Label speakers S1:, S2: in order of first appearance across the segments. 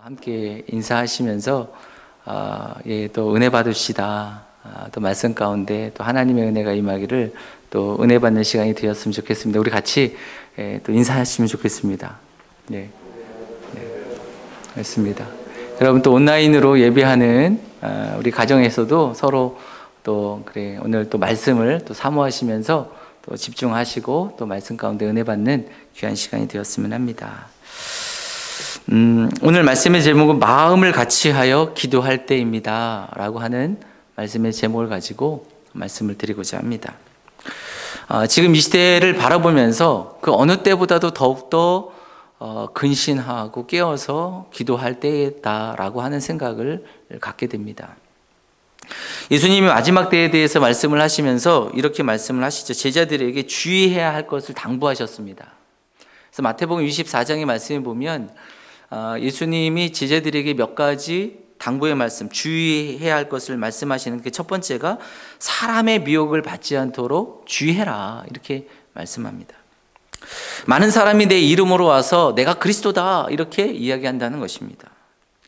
S1: 함께 인사하시면서 예, 또 은혜 받읍시다. 또 말씀 가운데 또 하나님의 은혜가 임하기를 또 은혜 받는 시간이 되었으면 좋겠습니다. 우리 같이 또 인사하시면 좋겠습니다. 네, 그렇습니다. 여러분 또 온라인으로 예배하는 우리 가정에서도 서로 또 그래 오늘 또 말씀을 또 사모하시면서 또 집중하시고 또 말씀 가운데 은혜 받는 귀한 시간이 되었으면 합니다. 오늘 말씀의 제목은 마음을 같이하여 기도할 때입니다 라고 하는 말씀의 제목을 가지고 말씀을 드리고자 합니다. 지금 이 시대를 바라보면서 그 어느 때보다도 더욱더 근신하고 깨어서 기도할 때다라고 하는 생각을 갖게 됩니다. 예수님이 마지막 때에 대해서 말씀을 하시면서 이렇게 말씀을 하시죠. 제자들에게 주의해야 할 것을 당부하셨습니다. 그래서 마태복음 24장의 말씀에 보면 예수님이 제자들에게 몇 가지 당부의 말씀, 주의해야 할 것을 말씀하시는 그 첫 번째가 사람의 미혹을 받지 않도록 주의해라 이렇게 말씀합니다. 많은 사람이 내 이름으로 와서 내가 그리스도다 이렇게 이야기한다는 것입니다.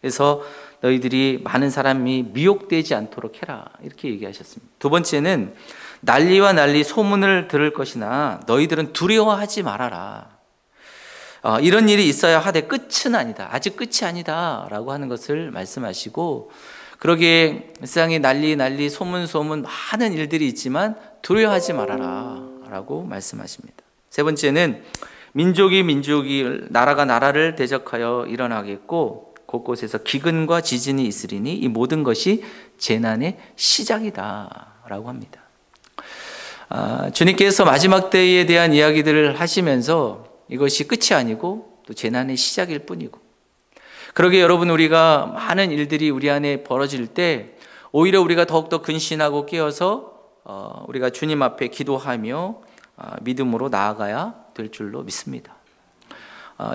S1: 그래서 너희들이 많은 사람이 미혹되지 않도록 해라 이렇게 얘기하셨습니다. 두 번째는 난리와 난리 소문을 들을 것이나 너희들은 두려워하지 말아라. 이런 일이 있어야 하되 끝은 아니다. 아직 끝이 아니다 라고 하는 것을 말씀하시고, 그러기에 세상에 난리 소문 많은 일들이 있지만 두려워하지 말아라 라고 말씀하십니다. 세 번째는 민족이 나라가 나라를 대적하여 일어나겠고 곳곳에서 기근과 지진이 있으리니 이 모든 것이 재난의 시작이다 라고 합니다. 주님께서 마지막 때에 대한 이야기들을 하시면서 이것이 끝이 아니고 또 재난의 시작일 뿐이고, 그러게 여러분 우리가 많은 일들이 우리 안에 벌어질 때 오히려 우리가 더욱더 근신하고 깨어서 우리가 주님 앞에 기도하며 믿음으로 나아가야 될 줄로 믿습니다.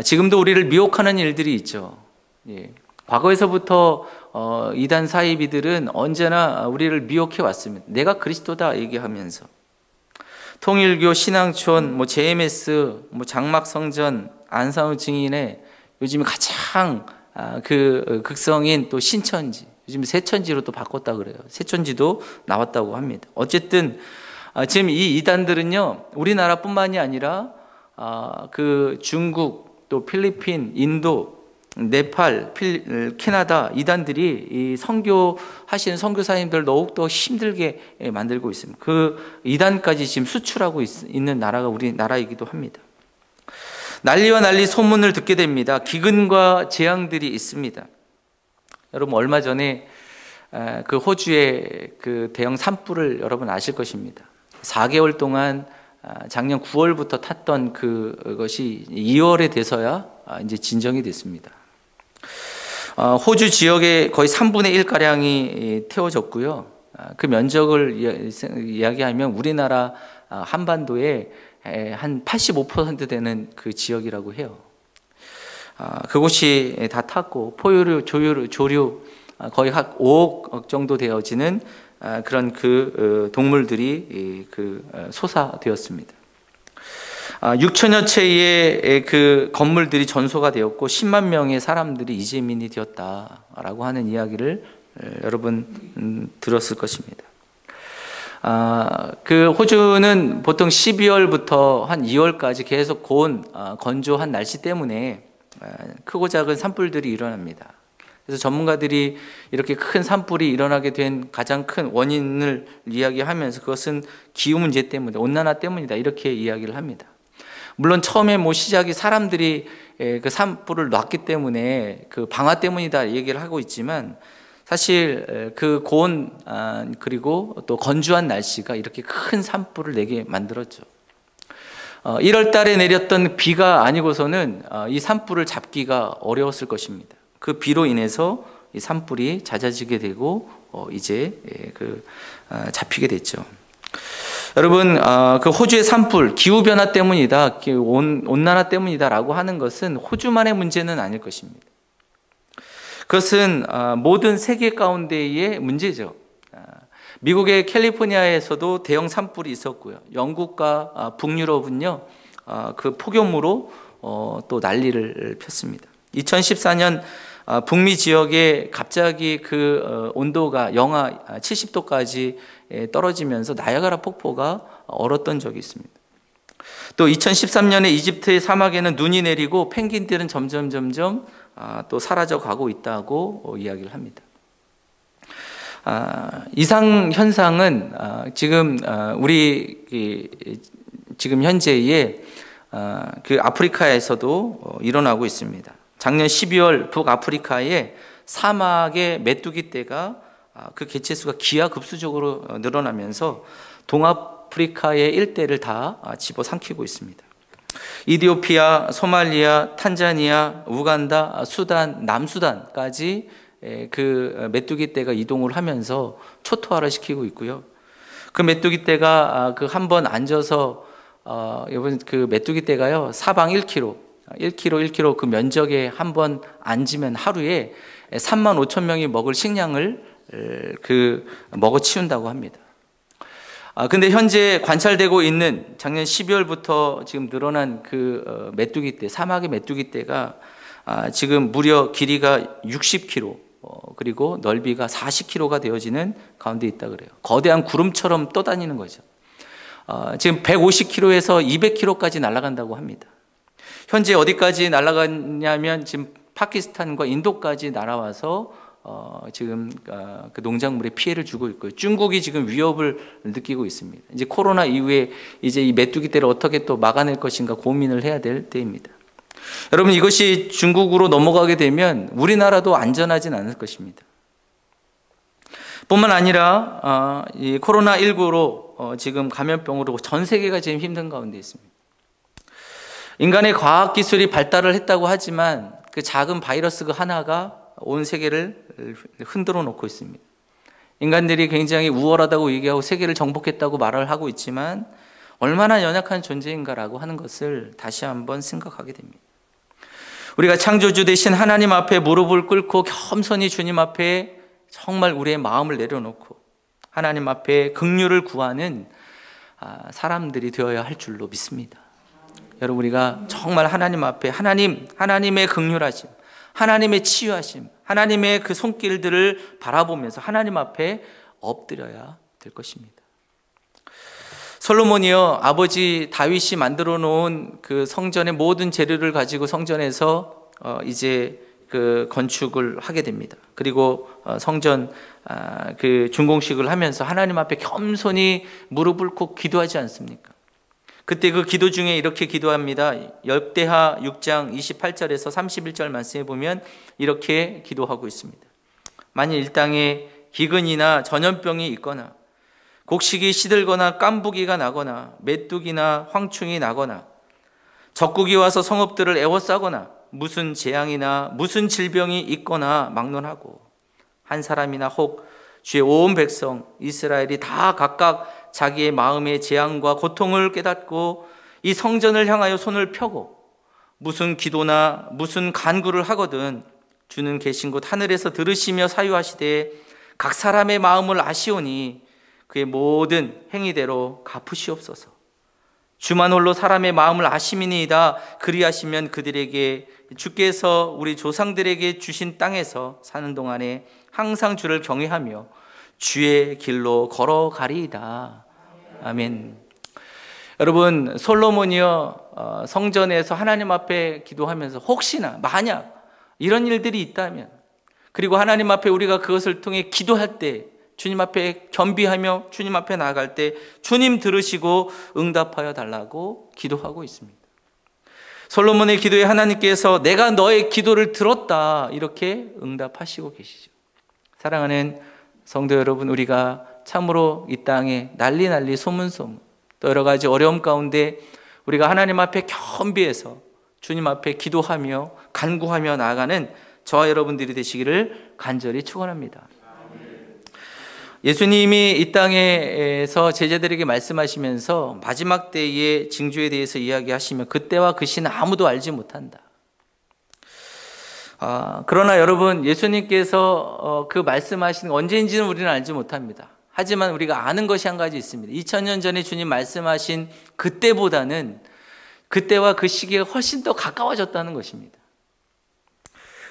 S1: 지금도 우리를 미혹하는 일들이 있죠. 예. 과거에서부터 이단 사이비들은 언제나 우리를 미혹해 왔습니다. 내가 그리스도다 얘기하면서 통일교, 신앙촌, JMS, 장막성전, 안상우 증인의 요즘 가장 그 극성인 또 신천지, 요즘 새천지로 또 바꿨다 그래요. 새천지도 나왔다고 합니다. 어쨌든 지금 이 이단들은요 우리나라뿐만이 아니라 그 중국, 또 필리핀, 인도, 네팔, 캐나다 이단들이 이 선교하시는 선교사님들 더욱더 힘들게 만들고 있습니다. 그 이단까지 지금 수출하고 있는 나라가 우리나라이기도 합니다. 난리와 난리 소문을 듣게 됩니다. 기근과 재앙들이 있습니다. 여러분 얼마 전에 그 호주의 그 대형 산불을 여러분 아실 것입니다. 4개월 동안 작년 9월부터 탔던 그것이 2월에 돼서야 이제 진정이 됐습니다. 호주 지역의 거의 3분의 1가량이 태워졌고요. 그 면적을 이야기하면 우리나라 한반도의 한 85% 되는 그 지역이라고 해요. 그곳이 다 탔고 포유류, 조류 거의 한 5억 정도 되어지는 그런 그 동물들이 소사되었습니다. 6천여 채의 그 건물들이 전소가 되었고 10만 명의 사람들이 이재민이 되었다라고 하는 이야기를 여러분 들었을 것입니다. 그 호주는 보통 12월부터 한 2월까지 계속 고온, 건조한 날씨 때문에 크고 작은 산불들이 일어납니다. 그래서 전문가들이 이렇게 큰 산불이 일어나게 된 가장 큰 원인을 이야기하면서 그것은 기후 문제 때문이다, 온난화 때문이다 이렇게 이야기를 합니다. 물론 처음에 시작이 사람들이 그 산불을 놨기 때문에 그 방화 때문이다 얘기를 하고 있지만 사실 그 고온 그리고 또 건조한 날씨가 이렇게 큰 산불을 내게 만들었죠. 1월 달에 내렸던 비가 아니고서는 이 산불을 잡기가 어려웠을 것입니다. 그 비로 인해서 이 산불이 잦아지게 되고 이제 잡히게 됐죠. 여러분 그 호주의 산불 기후변화 때문이다, 온난화 때문이다라고 하는 것은 호주만의 문제는 아닐 것입니다. 그것은 모든 세계 가운데의 문제죠. 미국의 캘리포니아에서도 대형 산불이 있었고요. 영국과 북유럽은요 그 폭염으로 또 난리를 폈습니다. 2014년 북미 지역에 갑자기 그 온도가 영하 70도까지 떨어지면서 나이아가라 폭포가 얼었던 적이 있습니다. 또 2013년에 이집트의 사막에는 눈이 내리고 펭귄들은 점점 또 사라져 가고 있다고 이야기를 합니다. 이상 현상은 지금 우리 지금 현재의 그 아프리카에서도 일어나고 있습니다. 작년 12월 북아프리카의 사막의 메뚜기 떼가 그 개체수가 기하급수적으로 늘어나면서 동아프리카의 일대를 다 집어삼키고 있습니다. 이디오피아, 소말리아, 탄자니아, 우간다, 수단, 남수단까지 그 메뚜기 떼가 이동을 하면서 초토화를 시키고 있고요. 그 메뚜기 떼가 그 한 번 앉아서 이번 그 메뚜기 떼가요 사방 1km 그 면적에 한 번 앉으면 하루에 3만 5천 명이 먹을 식량을 먹어 치운다고 합니다. 근데 현재 관찰되고 있는 작년 12월부터 지금 늘어난 그 메뚜기 떼, 사막의 메뚜기 떼가 지금 무려 길이가 60km 그리고 넓이가 40km가 되어지는 가운데 있다 그래요. 거대한 구름처럼 떠다니는 거죠. 지금 150km에서 200km까지 날아간다고 합니다. 현재 어디까지 날아갔냐면 지금 파키스탄과 인도까지 날아와서 지금 그 농작물에 피해를 주고 있고요. 중국이 지금 위협을 느끼고 있습니다. 이제 코로나 이후에 이제 이 메뚜기 떼를 어떻게 또 막아낼 것인가 고민을 해야 될 때입니다. 여러분, 이것이 중국으로 넘어가게 되면 우리나라도 안전하진 않을 것입니다. 뿐만 아니라 이 코로나19로 지금 감염병으로 전 세계가 지금 힘든 가운데 있습니다. 인간의 과학기술이 발달을 했다고 하지만 그 작은 바이러스 그 하나가 온 세계를 흔들어 놓고 있습니다. 인간들이 굉장히 우월하다고 얘기하고 세계를 정복했다고 말을 하고 있지만 얼마나 연약한 존재인가라고 하는 것을 다시 한번 생각하게 됩니다. 우리가 창조주 되신 하나님 앞에 무릎을 꿇고 겸손히 주님 앞에 정말 우리의 마음을 내려놓고 하나님 앞에 긍휼을 구하는 사람들이 되어야 할 줄로 믿습니다. 여러분, 우리가 정말 하나님 앞에 하나님의 긍휼하심, 하나님의 치유하심, 하나님의 그 손길들을 바라보면서 하나님 앞에 엎드려야 될 것입니다. 솔로몬이요, 아버지 다윗이 만들어 놓은 그 성전의 모든 재료를 가지고 성전에서 이제 그 건축을 하게 됩니다. 그리고 성전 그 준공식을 하면서 하나님 앞에 겸손히 무릎을 꿇고 기도하지 않습니까? 그때 그 기도 중에 이렇게 기도합니다. 역대하 6장 28절에서 31절 말씀에 보면 이렇게 기도하고 있습니다. 만일 이 땅에 기근이나 전염병이 있거나 곡식이 시들거나 깐부기가 나거나 메뚜기나 황충이 나거나 적국이 와서 성읍들을 에워싸거나 무슨 재앙이나 무슨 질병이 있거나 막론하고 한 사람이나 혹 주의 온 백성 이스라엘이 다 각각 자기의 마음의 재앙과 고통을 깨닫고 이 성전을 향하여 손을 펴고 무슨 기도나 무슨 간구를 하거든 주는 계신 곳 하늘에서 들으시며 사유하시되 각 사람의 마음을 아시오니 그의 모든 행위대로 갚으시옵소서. 주만 홀로 사람의 마음을 아심이니이다. 그리하시면 그들에게 주께서 우리 조상들에게 주신 땅에서 사는 동안에 항상 주를 경외하며 주의 길로 걸어가리이다. 아멘. 여러분, 솔로몬이요 성전에서 하나님 앞에 기도하면서 혹시나 만약 이런 일들이 있다면, 그리고 하나님 앞에 우리가 그것을 통해 기도할 때 주님 앞에 겸비하며 주님 앞에 나아갈 때 주님 들으시고 응답하여 달라고 기도하고 있습니다. 솔로몬의 기도에 하나님께서 내가 너의 기도를 들었다 이렇게 응답하시고 계시죠. 사랑하는 성도 여러분, 우리가 참으로 이 땅에 난리 소문소문 또 여러 가지 어려움 가운데 우리가 하나님 앞에 겸비해서 주님 앞에 기도하며 간구하며 나아가는 저와 여러분들이 되시기를 간절히 축원합니다. 예수님이 이 땅에서 제자들에게 말씀하시면서 마지막 때의 징조에 대해서 이야기하시며 그때와 그 시는 아무도 알지 못한다. 그러나 여러분, 예수님께서 그 말씀하시는 언제인지는 우리는 알지 못합니다. 하지만 우리가 아는 것이 한 가지 있습니다. 2000년 전에 주님 말씀하신 그때보다는 그때와 그 시기가 훨씬 더 가까워졌다는 것입니다.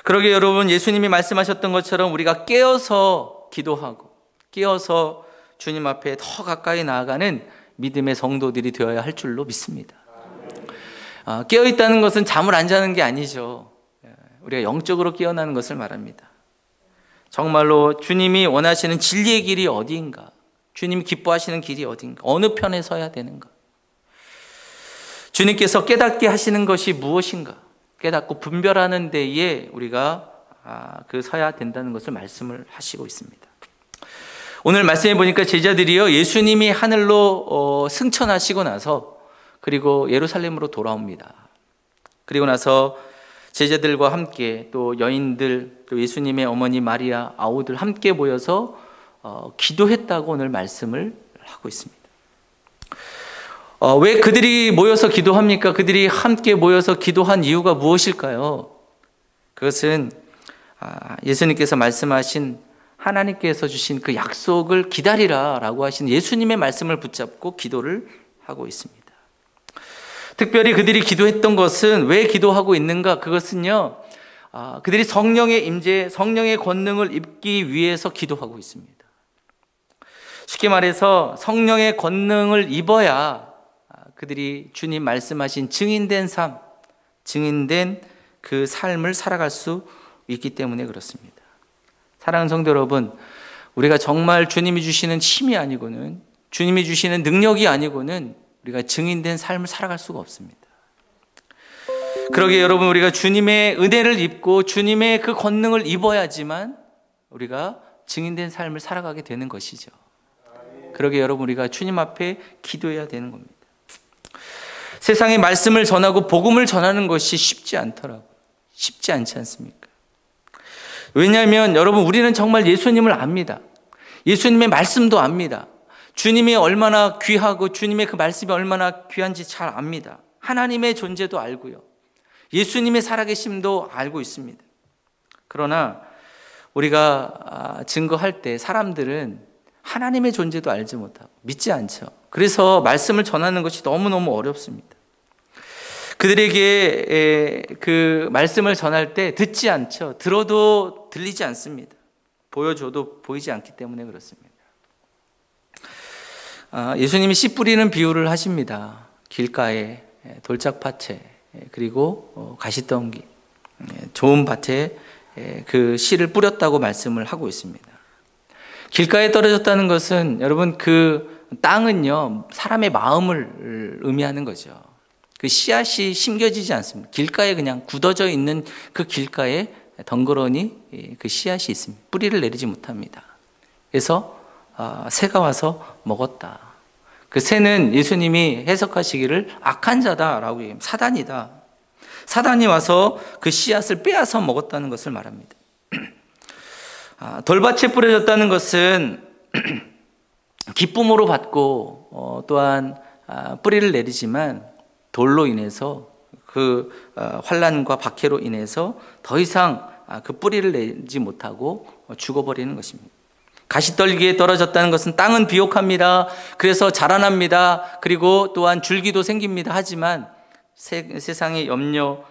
S1: 그러게 여러분, 예수님이 말씀하셨던 것처럼 우리가 깨어서 기도하고 깨어서 주님 앞에 더 가까이 나아가는 믿음의 성도들이 되어야 할 줄로 믿습니다. 깨어있다는 것은 잠을 안 자는 게 아니죠. 우리가 영적으로 깨어나는 것을 말합니다. 정말로 주님이 원하시는 진리의 길이 어디인가, 주님이 기뻐하시는 길이 어딘가, 어느 편에 서야 되는가, 주님께서 깨닫게 하시는 것이 무엇인가 깨닫고 분별하는 데에 우리가 그 서야 된다는 것을 말씀을 하시고 있습니다. 오늘 말씀해 보니까 제자들이요, 예수님이 하늘로 승천하시고 나서 그리고 예루살렘으로 돌아옵니다. 그리고 나서 제자들과 함께 또 여인들, 또 예수님의 어머니 마리아, 아우들 함께 모여서 기도했다고 오늘 말씀을 하고 있습니다. 왜 그들이 모여서 기도합니까? 그들이 함께 모여서 기도한 이유가 무엇일까요? 그것은 예수님께서 말씀하신, 하나님께서 주신 그 약속을 기다리라 라고 하신 예수님의 말씀을 붙잡고 기도를 하고 있습니다. 특별히 그들이 기도했던 것은, 왜 기도하고 있는가? 그것은요, 그들이 성령의 임재, 성령의 권능을 입기 위해서 기도하고 있습니다. 쉽게 말해서 성령의 권능을 입어야 그들이 주님 말씀하신 증인된 삶, 증인된 그 삶을 살아갈 수 있기 때문에 그렇습니다. 사랑하는 성도 여러분, 우리가 정말 주님이 주시는 힘이 아니고는, 주님이 주시는 능력이 아니고는 우리가 증인된 삶을 살아갈 수가 없습니다. 그러기에 여러분, 우리가 주님의 은혜를 입고 주님의 그 권능을 입어야지만 우리가 증인된 삶을 살아가게 되는 것이죠. 그러기에 여러분, 우리가 주님 앞에 기도해야 되는 겁니다. 세상에 말씀을 전하고 복음을 전하는 것이 쉽지 않더라고요. 쉽지 않지 않습니까? 왜냐하면 여러분, 우리는 정말 예수님을 압니다. 예수님의 말씀도 압니다. 주님이 얼마나 귀하고 주님의 그 말씀이 얼마나 귀한지 잘 압니다. 하나님의 존재도 알고요, 예수님의 살아계심도 알고 있습니다. 그러나 우리가 증거할 때 사람들은 하나님의 존재도 알지 못하고 믿지 않죠. 그래서 말씀을 전하는 것이 너무너무 어렵습니다. 그들에게 그 말씀을 전할 때 듣지 않죠. 들어도 들리지 않습니다. 보여줘도 보이지 않기 때문에 그렇습니다. 예수님이 씨 뿌리는 비유를 하십니다. 길가에 돌짝밭에, 그리고 가시덤기, 좋은 밭에 그 씨를 뿌렸다고 말씀을 하고 있습니다. 길가에 떨어졌다는 것은 여러분, 그 땅은요, 사람의 마음을 의미하는 거죠. 그 씨앗이 심겨지지 않습니다. 길가에 그냥 굳어져 있는 그 길가에 덩그러니 그 씨앗이 있습니다. 뿌리를 내리지 못합니다. 그래서 새가 와서 먹었다. 그 새는 예수님이 해석하시기를 악한 자다라고 얘기합니다. 사단이다. 사단이 와서 그 씨앗을 빼앗아 먹었다는 것을 말합니다. 돌밭에 뿌려졌다는 것은 기쁨으로 받고 또한 뿌리를 내리지만 돌로 인해서, 그 환난과 박해로 인해서 더 이상 그 뿌리를 내지 못하고 죽어버리는 것입니다. 가시떨기에 떨어졌다는 것은 땅은 비옥합니다. 그래서 자라납니다. 그리고 또한 줄기도 생깁니다. 하지만 세상의 염려,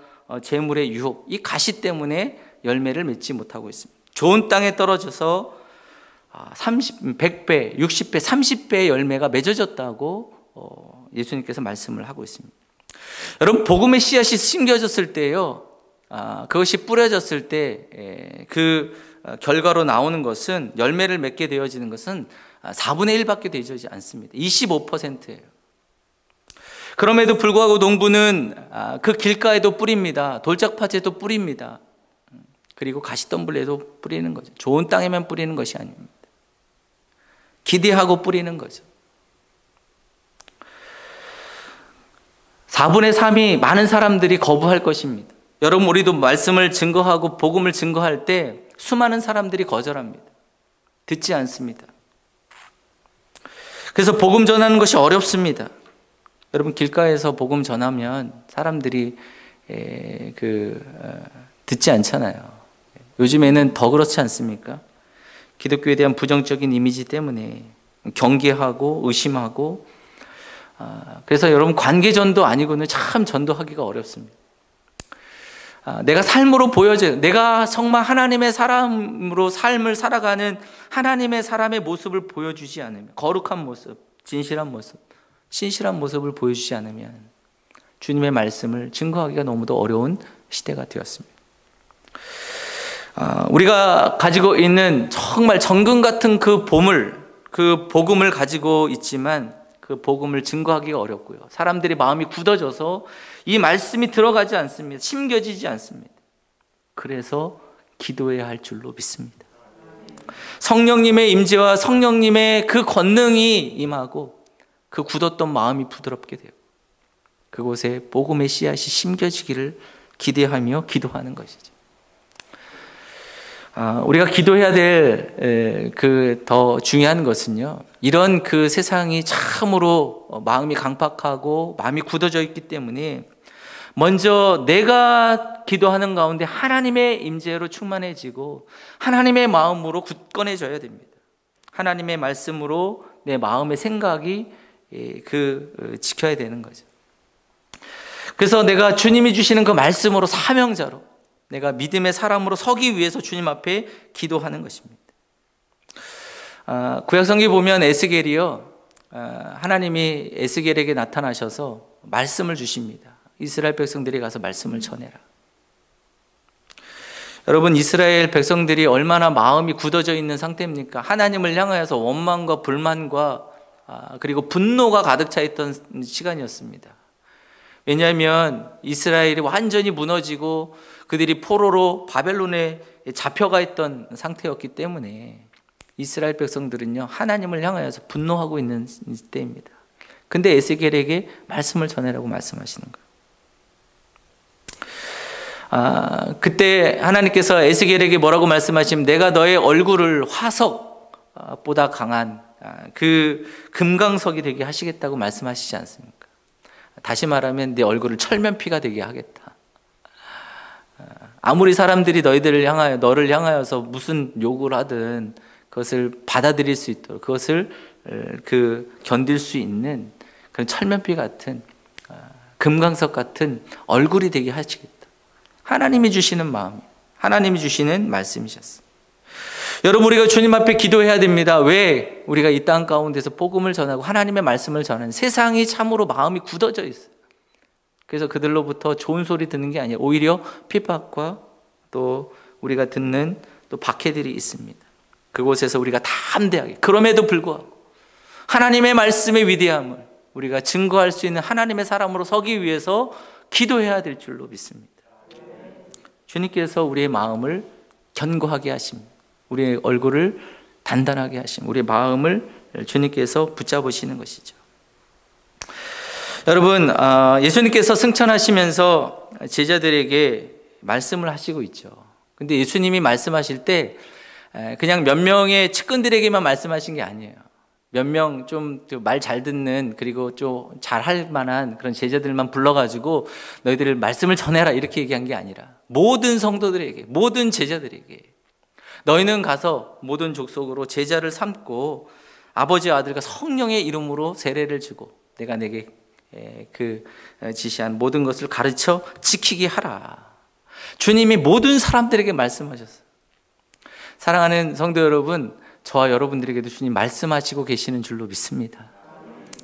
S1: 재물의 유혹, 이 가시 때문에 열매를 맺지 못하고 있습니다. 좋은 땅에 떨어져서 100배, 60배, 30배의 열매가 맺어졌다고 예수님께서 말씀을 하고 있습니다. 여러분, 복음의 씨앗이 심겨졌을 때요, 그것이 뿌려졌을 때 그 결과로 나오는 것은, 열매를 맺게 되어지는 것은 4분의 1밖에 되지 않습니다. 25%예요. 그럼에도 불구하고 농부는 그 길가에도 뿌립니다. 돌짝밭에도 뿌립니다. 그리고 가시덤불에도 뿌리는 거죠. 좋은 땅에만 뿌리는 것이 아닙니다. 기대하고 뿌리는 거죠. 4분의 3이 많은 사람들이 거부할 것입니다. 여러분, 우리도 말씀을 증거하고 복음을 증거할 때 수많은 사람들이 거절합니다. 듣지 않습니다. 그래서 복음 전하는 것이 어렵습니다. 여러분, 길가에서 복음 전하면 사람들이 듣지 않잖아요. 요즘에는 더 그렇지 않습니까? 기독교에 대한 부정적인 이미지 때문에 경계하고 의심하고, 그래서 여러분, 관계전도 아니고는 참 전도하기가 어렵습니다. 내가 삶으로 보여져요. 내가 정말 하나님의 사람으로 삶을 살아가는 하나님의 사람의 모습을 보여주지 않으면, 거룩한 모습, 진실한 모습, 신실한 모습을 보여주지 않으면 주님의 말씀을 증거하기가 너무도 어려운 시대가 되었습니다. 우리가 가지고 있는 정말 정금 같은 그 보물, 그 복음을 가지고 있지만 그 복음을 증거하기가 어렵고요. 사람들의 마음이 굳어져서 이 말씀이 들어가지 않습니다. 심겨지지 않습니다. 그래서 기도해야 할 줄로 믿습니다. 성령님의 임재와 성령님의 그 권능이 임하고 그 굳었던 마음이 부드럽게 되고 그곳에 복음의 씨앗이 심겨지기를 기대하며 기도하는 것이죠. 우리가 기도해야 될 더 중요한 것은요, 이런 그 세상이 참으로 마음이 강팍하고 마음이 굳어져 있기 때문에 먼저 내가 기도하는 가운데 하나님의 임재로 충만해지고 하나님의 마음으로 굳건해져야 됩니다. 하나님의 말씀으로 내 마음의 생각이 지켜야 되는 거죠. 그래서 내가 주님이 주시는 그 말씀으로 사명자로 내가 믿음의 사람으로 서기 위해서 주님 앞에 기도하는 것입니다. 구약성경에 보면 에스겔이요, 하나님이 에스겔에게 나타나셔서 말씀을 주십니다. 이스라엘 백성들이 가서 말씀을 전해라. 여러분, 이스라엘 백성들이 얼마나 마음이 굳어져 있는 상태입니까? 하나님을 향하여서 원망과 불만과 그리고 분노가 가득 차 있던 시간이었습니다. 왜냐하면 이스라엘이 완전히 무너지고 그들이 포로로 바벨론에 잡혀가 있던 상태였기 때문에 이스라엘 백성들은요, 하나님을 향하여서 분노하고 있는 때입니다. 근데 에스겔에게 말씀을 전해라고 말씀하시는 거예요. 그때 하나님께서 에스겔에게 뭐라고 말씀하시면, 내가 너의 얼굴을 화석보다 강한 그 금강석이 되게 하시겠다고 말씀하시지 않습니까? 다시 말하면 네 얼굴을 철면피가 되게 하겠다. 아무리 사람들이 너를 향하여서 무슨 욕을 하든 그것을 받아들일 수 있도록, 그것을 견딜 수 있는 그런 철면피 같은, 금강석 같은 얼굴이 되게 하시겠다. 하나님이 주시는 마음, 하나님이 주시는 말씀이셨어요. 여러분, 우리가 주님 앞에 기도해야 됩니다. 왜? 우리가 이 땅 가운데서 복음을 전하고 하나님의 말씀을 전하는, 세상이 참으로 마음이 굳어져 있어요. 그래서 그들로부터 좋은 소리 듣는 게 아니에요. 오히려 핍박과 또 우리가 듣는 또 박해들이 있습니다. 그곳에서 우리가 담대하게, 그럼에도 불구하고 하나님의 말씀의 위대함을 우리가 증거할 수 있는 하나님의 사람으로 서기 위해서 기도해야 될 줄로 믿습니다. 주님께서 우리의 마음을 견고하게 하십니다. 우리의 얼굴을 단단하게 하십니다. 우리의 마음을 주님께서 붙잡으시는 것이죠. 여러분, 예수님께서 승천하시면서 제자들에게 말씀을 하시고 있죠. 근데 예수님이 말씀하실 때 그냥 몇 명의 측근들에게만 말씀하신 게 아니에요. 몇 명 좀 말 잘 듣는, 그리고 좀 잘할 만한 그런 제자들만 불러가지고 너희들 말씀을 전해라 이렇게 얘기한 게 아니라 모든 성도들에게, 모든 제자들에게, 너희는 가서 모든 족속으로 제자를 삼고 아버지와 아들과 성령의 이름으로 세례를 주고 내가 내게 지시한 모든 것을 가르쳐 지키게 하라. 주님이 모든 사람들에게 말씀하셨어요. 사랑하는 성도 여러분, 저와 여러분들에게도 주님 말씀하시고 계시는 줄로 믿습니다.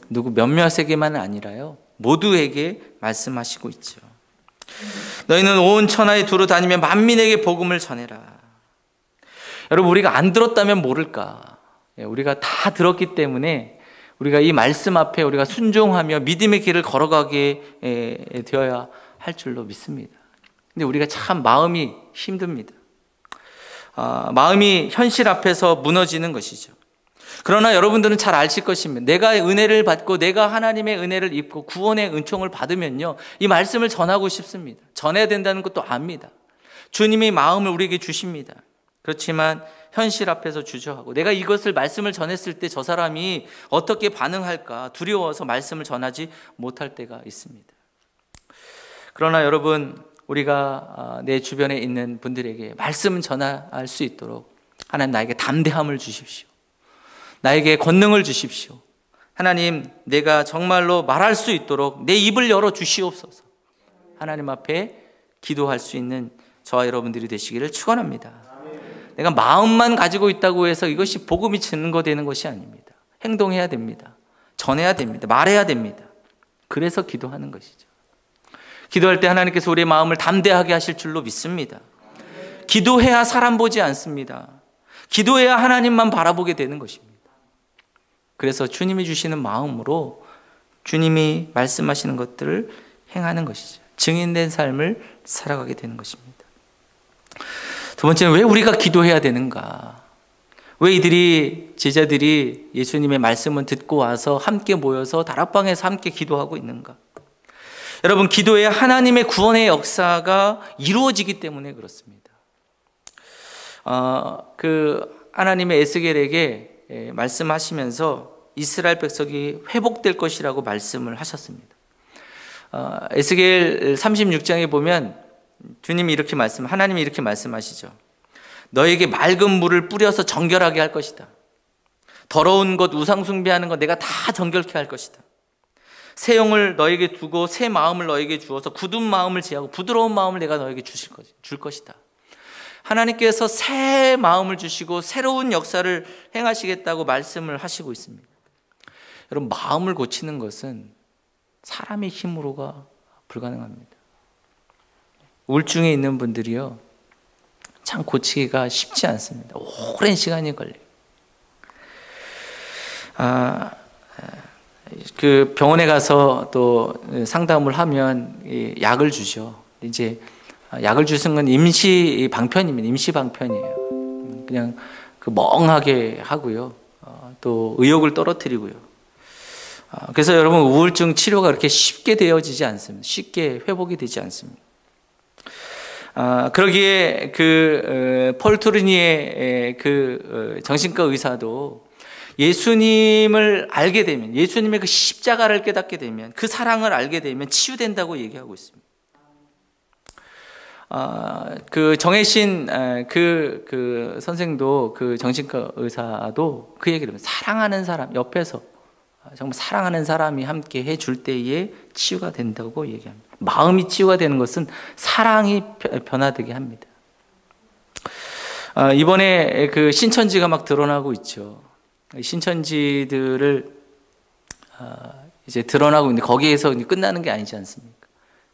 S1: 누구 몇몇에게만 아니라요, 모두에게 말씀하시고 있죠. 너희는 온 천하에 두루 다니며 만민에게 복음을 전해라. 여러분, 우리가 안 들었다면 모를까? 우리가 다 들었기 때문에 우리가 이 말씀 앞에 우리가 순종하며 믿음의 길을 걸어가게 되어야 할 줄로 믿습니다. 근데 우리가 참 마음이 힘듭니다. 마음이 현실 앞에서 무너지는 것이죠. 그러나 여러분들은 잘 아실 것입니다. 내가 은혜를 받고 내가 하나님의 은혜를 입고 구원의 은총을 받으면요, 이 말씀을 전하고 싶습니다. 전해야 된다는 것도 압니다. 주님이 마음을 우리에게 주십니다. 그렇지만 현실 앞에서 주저하고 내가 이것을 말씀을 전했을 때 저 사람이 어떻게 반응할까 두려워서 말씀을 전하지 못할 때가 있습니다. 그러나 여러분, 우리가 내 주변에 있는 분들에게 말씀 전할 수 있도록 하나님 나에게 담대함을 주십시오. 나에게 권능을 주십시오. 하나님, 내가 정말로 말할 수 있도록 내 입을 열어 주시옵소서. 하나님 앞에 기도할 수 있는 저와 여러분들이 되시기를 축원합니다. 내가 마음만 가지고 있다고 해서 이것이 복음이 증거되는 것이 아닙니다. 행동해야 됩니다. 전해야 됩니다. 말해야 됩니다. 그래서 기도하는 것이죠. 기도할 때 하나님께서 우리의 마음을 담대하게 하실 줄로 믿습니다. 기도해야 사람 보지 않습니다. 기도해야 하나님만 바라보게 되는 것입니다. 그래서 주님이 주시는 마음으로 주님이 말씀하시는 것들을 행하는 것이죠. 증인된 삶을 살아가게 되는 것입니다. 두 번째는 왜 우리가 기도해야 되는가? 왜 이들이 제자들이 예수님의 말씀을 듣고 와서 함께 모여서 다락방에서 함께 기도하고 있는가? 여러분, 기도해야 하나님의 구원의 역사가 이루어지기 때문에 그렇습니다. 하나님의 에스겔에게 말씀하시면서 이스라엘 백성이 회복될 것이라고 말씀을 하셨습니다. 에스겔 36장에 보면 주님이 하나님이 이렇게 말씀하시죠. 너에게 맑은 물을 뿌려서 정결하게 할 것이다. 더러운 것, 우상 숭배하는 것 내가 다 정결케 할 것이다. 새 영을 너에게 두고 새 마음을 너에게 주어서 굳은 마음을 제하고 부드러운 마음을 내가 너에게 줄 것이다. 하나님께서 새 마음을 주시고 새로운 역사를 행하시겠다고 말씀을 하시고 있습니다. 여러분, 마음을 고치는 것은 사람의 힘으로가 불가능합니다. 우울증에 있는 분들이요, 참 고치기가 쉽지 않습니다. 오랜 시간이 걸려요. 그 병원에 가서 또 상담을 하면 약을 주죠. 이제 약을 주는 건 임시 방편입니다. 임시 방편이에요. 그냥 그 멍하게 하고요. 또 의욕을 떨어뜨리고요. 그래서 여러분, 우울증 치료가 그렇게 쉽게 되어지지 않습니다. 쉽게 회복이 되지 않습니다. 그러기에 폴 투르니의 정신과 의사도 예수님을 알게 되면, 예수님의 그 십자가를 깨닫게 되면, 그 사랑을 알게 되면 치유된다고 얘기하고 있습니다. 정혜신 선생도, 그 정신과 의사도 그 얘기를 합니다. 사랑하는 사람 옆에서 정말 사랑하는 사람이 함께 해줄 때에 치유가 된다고 얘기합니다. 마음이 치유가 되는 것은 사랑이 변화되게 합니다. 이번에 그 신천지가 막 드러나고 있죠. 신천지들을 이제 드러나고 있는데 거기에서 끝나는 게 아니지 않습니까?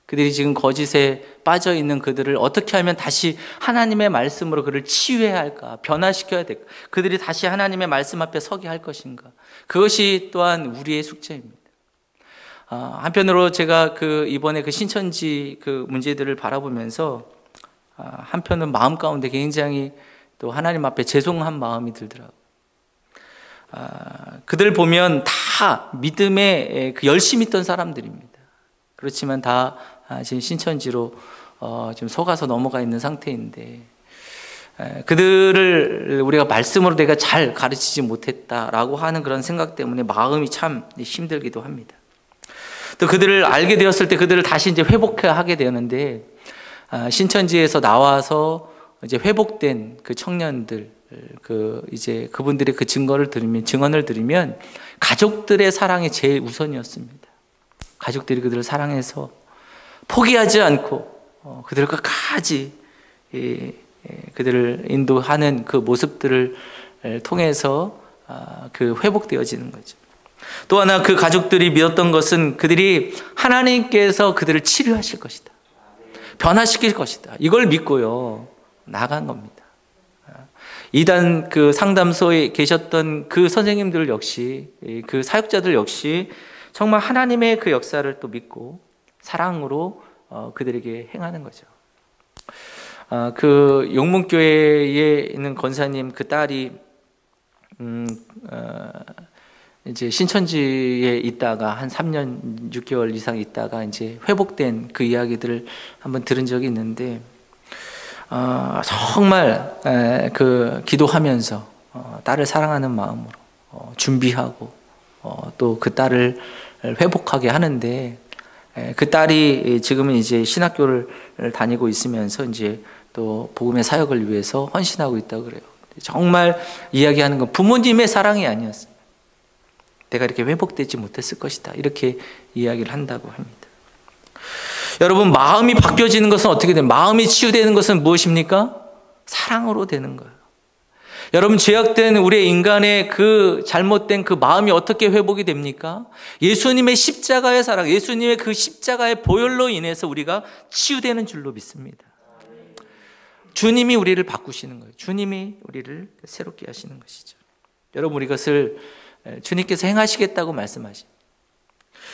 S1: 그들이 지금 거짓에 빠져 있는 그들을 어떻게 하면 다시 하나님의 말씀으로 그를 치유해야 할까, 변화시켜야 될까, 그들이 다시 하나님의 말씀 앞에 서게 할 것인가, 그것이 또한 우리의 숙제입니다. 한편으로 제가 이번에 신천지 문제들을 바라보면서 한편은 마음 가운데 굉장히 또 하나님 앞에 죄송한 마음이 들더라고요. 그들 보면 다 믿음에 열심히 있던 사람들입니다. 그렇지만 다 지금 신천지로 지금 속아서 넘어가 있는 상태인데, 그들을 우리가 말씀으로 내가 잘 가르치지 못했다라고 하는 그런 생각 때문에 마음이 참 힘들기도 합니다. 또 그들을 알게 되었을 때 그들을 다시 이제 회복하게 되는데, 신천지에서 나와서 이제 회복된 그 청년들, 이제 그분들의 그 증언을 들으면 가족들의 사랑이 제일 우선이었습니다. 가족들이 그들을 사랑해서 포기하지 않고 그들을 끝까지 그들을 인도하는 그 모습들을 통해서 회복되어지는 거죠. 또 하나, 그 가족들이 믿었던 것은 그들이 하나님께서 그들을 치료하실 것이다, 변화시킬 것이다, 이걸 믿고요 나간 겁니다. 이단 상담소에 계셨던 그 선생님들 역시, 그 사역자들 역시 정말 하나님의 그 역사를 또 믿고 사랑으로 그들에게 행하는 거죠. 용문교회에 있는 권사님 그 딸이 이제 신천지에 있다가 한 3년 6개월 이상 있다가 이제 회복된 그 이야기들을 한번 들은 적이 있는데, 정말 기도하면서 딸을 사랑하는 마음으로 준비하고 또 그 딸을 회복하게 하는데, 그 딸이 지금은 이제 신학교를 다니고 있으면서 이제 또 복음의 사역을 위해서 헌신하고 있다고 그래요. 정말 이야기하는 건 부모님의 사랑이 아니었어요. 내가 이렇게 회복되지 못했을 것이다, 이렇게 이야기를 한다고 합니다. 여러분, 마음이 바뀌어지는 것은 어떻게 돼요? 마음이 치유되는 것은 무엇입니까? 사랑으로 되는 거예요. 여러분, 죄악된 우리의 인간의 그 잘못된 그 마음이 어떻게 회복이 됩니까? 예수님의 십자가의 사랑, 예수님의 그 십자가의 보혈로 인해서 우리가 치유되는 줄로 믿습니다. 주님이 우리를 바꾸시는 거예요. 주님이 우리를 새롭게 하시는 것이죠. 여러분, 우리 이것을 주님께서 행하시겠다고 말씀하십니다.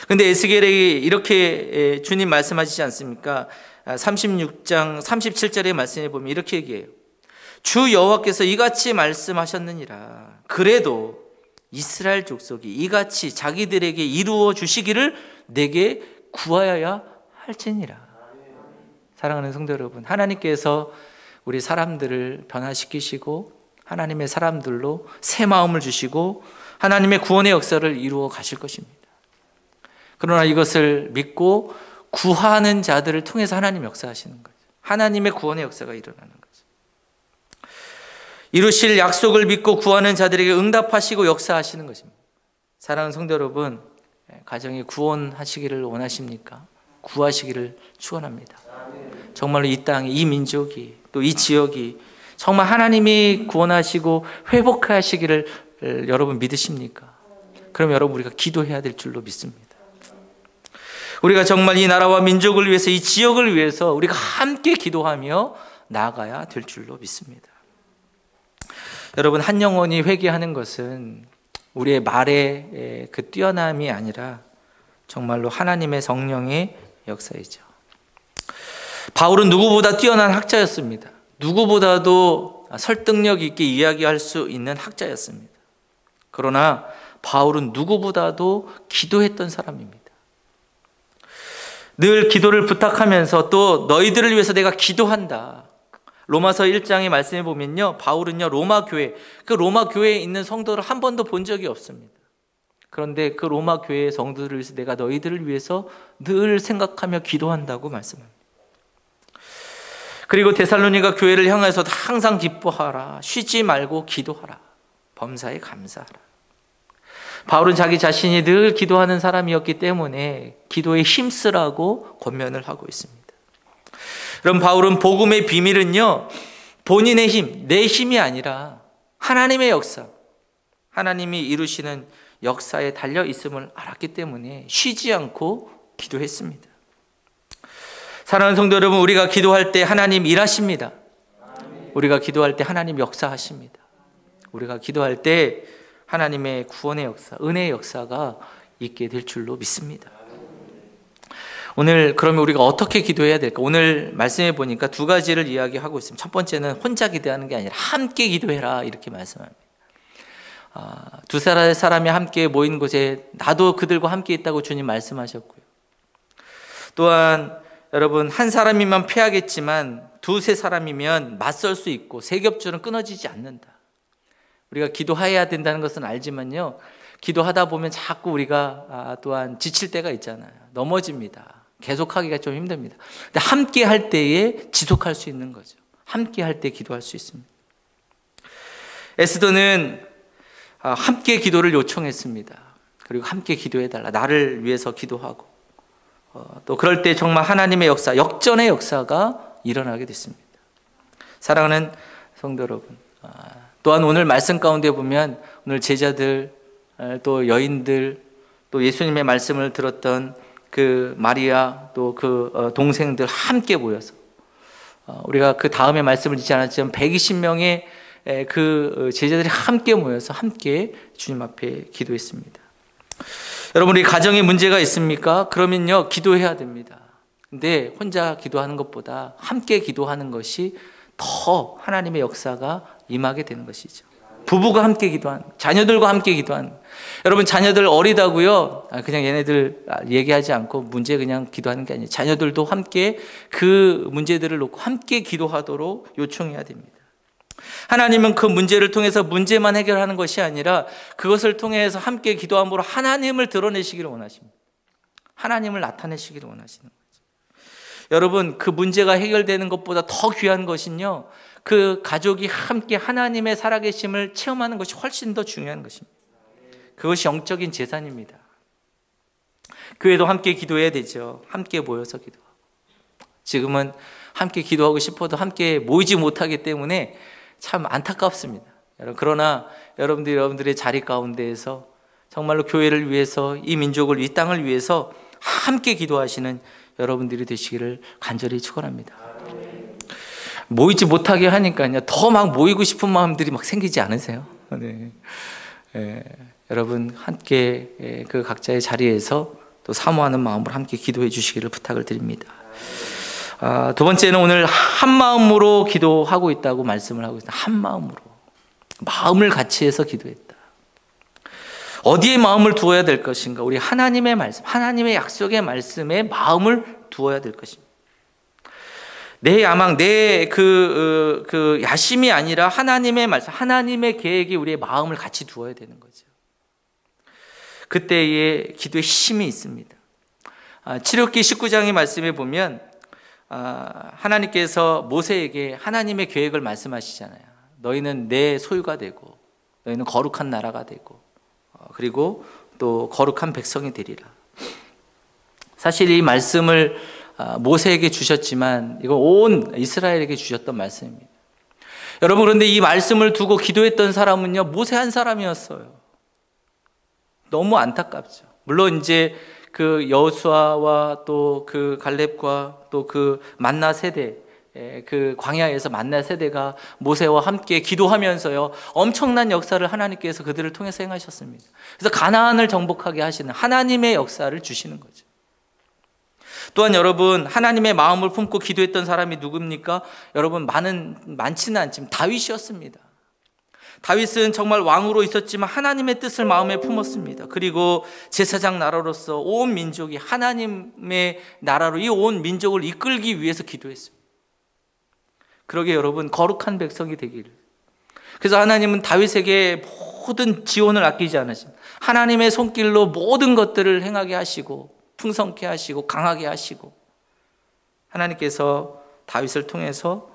S1: 그런데 에스겔에게 이렇게 주님 말씀하시지 않습니까? 36장 37절의 말씀에 보면 이렇게 얘기해요. 주 여호와께서 이같이 말씀하셨느니라. 그래도 이스라엘 족속이 이같이 자기들에게 이루어 주시기를 내게 구하여야 할지니라. 사랑하는 성도 여러분, 하나님께서 우리 사람들을 변화시키시고 하나님의 사람들로 새 마음을 주시고 하나님의 구원의 역사를 이루어 가실 것입니다. 그러나 이것을 믿고 구하는 자들을 통해서 하나님 역사하시는 거죠. 하나님의 구원의 역사가 일어나는 거죠. 이루실 약속을 믿고 구하는 자들에게 응답하시고 역사하시는 것입니다. 사랑하는 성도 여러분, 가정에 구원하시기를 원하십니까? 구하시기를 축원합니다. 정말로 이 땅이, 이 민족이, 또 이 지역이 정말 하나님이 구원하시고 회복하시기를 여러분 믿으십니까? 그럼 여러분, 우리가 기도해야 될 줄로 믿습니다. 우리가 정말 이 나라와 민족을 위해서, 이 지역을 위해서 우리가 함께 기도하며 나아가야 될 줄로 믿습니다. 여러분, 한 영혼이 회개하는 것은 우리의 말의 그 뛰어남이 아니라 정말로 하나님의 성령의 역사이죠. 바울은 누구보다 뛰어난 학자였습니다. 누구보다도 설득력 있게 이야기할 수 있는 학자였습니다. 그러나 바울은 누구보다도 기도했던 사람입니다. 늘 기도를 부탁하면서 또 너희들을 위해서 내가 기도한다. 로마서 1장의 말씀에 보면요, 바울은요 로마 교회에 있는 성도를 한 번도 본 적이 없습니다. 그런데 그 로마 교회의 성도들을 위해서 내가 너희들을 위해서 늘 생각하며 기도한다고 말씀합니다. 그리고 데살로니가 교회를 향해서도 항상 기뻐하라, 쉬지 말고 기도하라, 범사에 감사하라. 바울은 자기 자신이 늘 기도하는 사람이었기 때문에 기도에 힘쓰라고 권면을 하고 있습니다. 그럼 바울은 복음의 비밀은요, 본인의 힘, 내 힘이 아니라 하나님의 역사, 하나님이 이루시는 역사에 달려 있음을 알았기 때문에 쉬지 않고 기도했습니다. 사랑하는 성도 여러분, 우리가 기도할 때 하나님 일하십니다. 우리가 기도할 때 하나님 역사하십니다. 우리가 기도할 때 하나님의 구원의 역사, 은혜의 역사가 있게 될 줄로 믿습니다. 오늘 그러면 우리가 어떻게 기도해야 될까? 오늘 말씀해 보니까 두 가지를 이야기하고 있습니다. 첫 번째는 혼자 기도하는 게 아니라 함께 기도해라, 이렇게 말씀합니다. 두 사람이 함께 모인 곳에 나도 그들과 함께 있다고 주님 말씀하셨고요. 또한 여러분, 한 사람이면 패하겠지만 두세 사람이면 맞설 수 있고 세 겹줄은 끊어지지 않는다. 우리가 기도해야 된다는 것은 알지만요, 기도하다 보면 자꾸 우리가 또한 지칠 때가 있잖아요. 넘어집니다. 계속하기가 좀 힘듭니다. 근데 함께 할 때에 지속할 수 있는 거죠. 함께 할 때 기도할 수 있습니다. 에스더는 함께 기도를 요청했습니다. 그리고 함께 기도해달라, 나를 위해서 기도하고, 또 그럴 때 정말 하나님의 역사, 역전의 역사가 일어나게 됐습니다. 사랑하는 성도 여러분, 또한 오늘 말씀 가운데 보면 오늘 제자들, 또 여인들, 또 예수님의 말씀을 들었던 그 마리아, 또 그 동생들 함께 모여서, 우리가 그 다음에 말씀을 듣지 않았지만 120명의 그 제자들이 함께 모여서 함께 주님 앞에 기도했습니다. 여러분, 우리 가정에 문제가 있습니까? 그러면요, 기도해야 됩니다. 근데 혼자 기도하는 것보다 함께 기도하는 것이 더 하나님의 역사가 임하게 되는 것이죠. 부부가 함께 기도하는, 자녀들과 함께 기도하는. 여러분, 자녀들 어리다고요, 그냥 얘네들 얘기하지 않고 문제 그냥 기도하는 게 아니에요. 자녀들도 함께 그 문제들을 놓고 함께 기도하도록 요청해야 됩니다. 하나님은 그 문제를 통해서 문제만 해결하는 것이 아니라 그것을 통해서 함께 기도함으로 하나님을 드러내시기를 원하십니다. 하나님을 나타내시기를 원하시는 거죠. 여러분, 그 문제가 해결되는 것보다 더 귀한 것은요, 그 가족이 함께 하나님의 살아계심을 체험하는 것이 훨씬 더 중요한 것입니다. 그것이 영적인 재산입니다. 교회도 함께 기도해야 되죠. 함께 모여서 기도하고. 지금은 함께 기도하고 싶어도 함께 모이지 못하기 때문에 참 안타깝습니다. 그러나 여러분들의 자리 가운데에서 정말로 교회를 위해서, 이 민족을, 이 땅을 위해서 함께 기도하시는 여러분들이 되시기를 간절히 축원합니다. 모이지 못하게 하니까요, 더 막 모이고 싶은 마음들이 막 생기지 않으세요? 네. 여러분 함께 그 각자의 자리에서 또 사모하는 마음으로 함께 기도해 주시기를 부탁을 드립니다. 두 번째는 오늘 한 마음으로 기도하고 있다고 말씀을 하고 있습니다. 한 마음으로, 마음을 같이 해서 기도했다. 어디에 마음을 두어야 될 것인가? 우리 하나님의 말씀, 하나님의 약속의 말씀에 마음을 두어야 될 것입니다. 내 야망, 내 그 야심이 아니라 하나님의 말씀, 하나님의 계획이 우리의 마음을 같이 두어야 되는 거죠. 그때의 기도에 힘이 있습니다. 출애굽기 19장의 말씀에 보면 하나님께서 모세에게 하나님의 계획을 말씀하시잖아요. 너희는 내 소유가 되고 너희는 거룩한 나라가 되고 그리고 또 거룩한 백성이 되리라. 사실 이 말씀을 모세에게 주셨지만 이건 온 이스라엘에게 주셨던 말씀입니다. 여러분, 그런데 이 말씀을 두고 기도했던 사람은요, 모세 한 사람이었어요. 너무 안타깝죠. 물론 이제 그 여호수아와 또 그 갈렙과 또 그 만나 세대, 그 광야에서 만나 세대가 모세와 함께 기도하면서요, 엄청난 역사를 하나님께서 그들을 통해서 행하셨습니다. 그래서 가나안을 정복하게 하시는 하나님의 역사를 주시는 거죠. 또한 여러분, 하나님의 마음을 품고 기도했던 사람이 누굽니까? 여러분, 많지는 않지만 다윗이었습니다. 다윗은 정말 왕으로 있었지만 하나님의 뜻을 마음에 품었습니다. 그리고 제사장 나라로서 온 민족이 하나님의 나라로 이 온 민족을 이끌기 위해서 기도했습니다. 그러게 여러분, 거룩한 백성이 되기를. 그래서 하나님은 다윗에게 모든 지원을 아끼지 않으십니다. 하나님의 손길로 모든 것들을 행하게 하시고 풍성케 하시고 강하게 하시고, 하나님께서 다윗을 통해서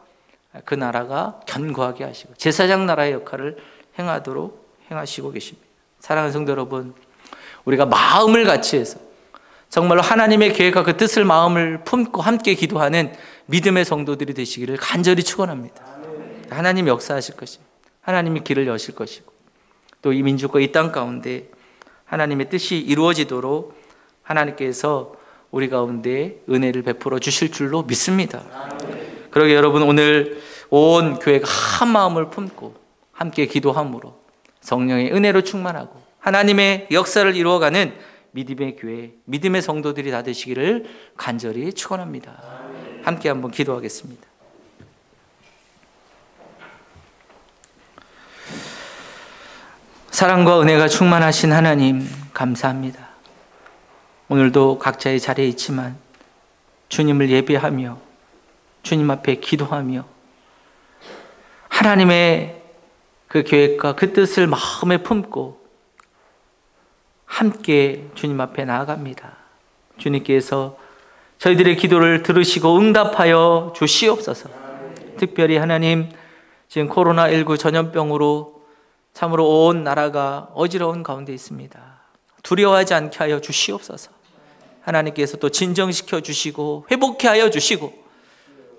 S1: 그 나라가 견고하게 하시고 제사장 나라의 역할을 행하시고 계십니다. 사랑하는 성도 여러분, 우리가 마음을 같이 해서 정말로 하나님의 계획과 그 뜻을 마음을 품고 함께 기도하는 믿음의 성도들이 되시기를 간절히 축원합니다. 하나님이 역사하실 것입니다. 하나님이 길을 여실 것이고 또 이 민족과 이 땅 가운데 하나님의 뜻이 이루어지도록 하나님께서 우리 가운데 은혜를 베풀어 주실 줄로 믿습니다. 그러게 여러분, 오늘 온 교회가 한 마음을 품고 함께 기도함으로 성령의 은혜로 충만하고 하나님의 역사를 이루어가는 믿음의 교회, 믿음의 성도들이 다 되시기를 간절히 축원합니다. 함께 한번 기도하겠습니다. 사랑과 은혜가 충만하신 하나님, 감사합니다. 오늘도 각자의 자리에 있지만 주님을 예배하며 주님 앞에 기도하며 하나님의 그 계획과 그 뜻을 마음에 품고 함께 주님 앞에 나아갑니다. 주님께서 저희들의 기도를 들으시고 응답하여 주시옵소서. 특별히 하나님, 지금 코로나19 전염병으로 참으로 온 나라가 어지러운 가운데 있습니다. 두려워하지 않게 하여 주시옵소서. 하나님께서 또 진정시켜 주시고 회복케 하여 주시고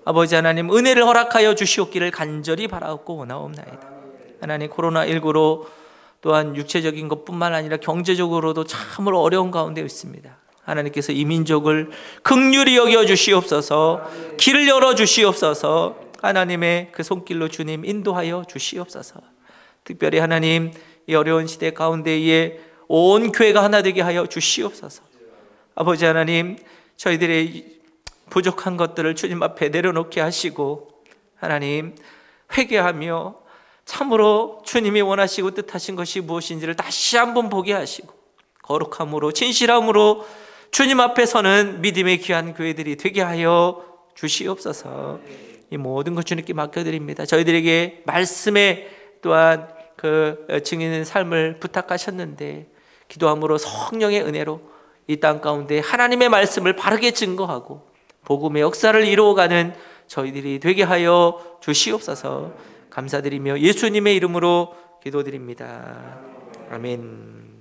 S1: 아버지 하나님, 은혜를 허락하여 주시옵기를 간절히 바라옵고 원하옵나이다. 하나님, 코로나19로 또한 육체적인 것뿐만 아니라 경제적으로도 참으로 어려운 가운데 있습니다. 하나님께서 이 민족을 긍휼히 여겨 주시옵소서. 길을 열어 주시옵소서. 하나님의 그 손길로 주님 인도하여 주시옵소서. 특별히 하나님, 이 어려운 시대 가운데에 온 교회가 하나 되게 하여 주시옵소서. 아버지 하나님, 저희들의 부족한 것들을 주님 앞에 내려놓게 하시고 하나님, 회개하며 참으로 주님이 원하시고 뜻하신 것이 무엇인지를 다시 한번 보게 하시고 거룩함으로 진실함으로 주님 앞에 서는 믿음의 귀한 교회들이 되게 하여 주시옵소서. 이 모든 것 주님께 맡겨드립니다. 저희들에게 말씀에 또한 그 증인의 삶을 부탁하셨는데 기도함으로 성령의 은혜로 이 땅 가운데 하나님의 말씀을 바르게 증거하고 복음의 역사를 이루어가는 저희들이 되게 하여 주시옵소서. 감사드리며 예수님의 이름으로 기도드립니다. 아멘.